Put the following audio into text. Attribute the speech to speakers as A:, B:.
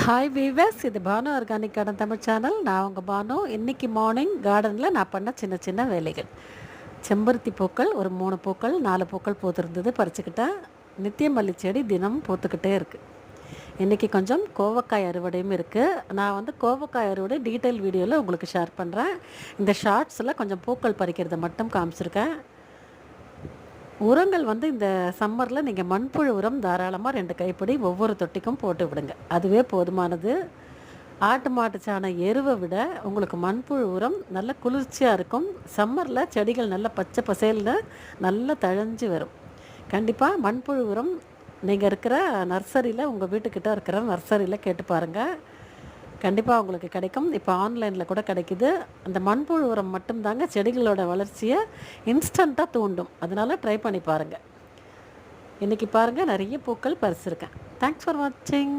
A: Hi viewers, இது Banu organic garden Tamil channel. நான் உங்கள் பானு. இன்றைக்கி மார்னிங் கார்டனில் நான் பண்ண சின்ன சின்ன வேலைகள். செம்பருத்தி பூக்கள் ஒரு 3 பூக்கள் 4 பூக்கள் பூத்திருந்தது, பறிச்சுக்கிட்டேன். நித்தியமல்லி செடி தினம் பூத்துக்கிட்டே இருக்குது. இன்றைக்கி கொஞ்சம் கோவக்காய் அறுவடையும் இருக்குது. நான் கோவக்காய் அறுவடை டீட்டெயில் வீடியோவில் உங்களுக்கு ஷேர் பண்ணுறேன். இந்த ஷார்ட்ஸில் கொஞ்சம் பூக்கள் பறிக்கிறத மட்டும் காமிச்சிருக்கேன். உரங்கள் இந்த சம்மரில் நீங்கள் மண்புழு உரம் தாராளமாக 2 கைப்பிடி ஒவ்வொரு தொட்டிக்கும் போட்டு விடுங்க. அதுவே போதுமானது. ஆட்டு மாட்டு சாண எருவை விட உங்களுக்கு மண்புழு உரம் நல்ல குளிர்ச்சியாக இருக்கும். சம்மரில் செடிகள் நல்ல பச்சை பசேல்னு நல்லா தழைஞ்சு வரும். கண்டிப்பாக மண்புழு உரம் நீங்கள் இருக்கிற நர்சரியில், உங்கள் வீட்டுக்கிட்ட இருக்கிற நர்சரியில் கேட்டு பாருங்கள். கண்டிப்பாக உங்களுக்கு கிடைக்கும். இப்போ ஆன்லைனில் கூட கிடைக்குது. அந்த மண்புழு உரம் மட்டும்தாங்க செடிகளோட வளர்ச்சியை இன்ஸ்டண்ட்டாக தூண்டும். அதனால் ட்ரை பண்ணி பாருங்கள். இன்றைக்கி பாருங்கள், நிறைய பூக்கள் பறிச்சிருக்கேன். தேங்க்ஸ் ஃபார் வாட்சிங்.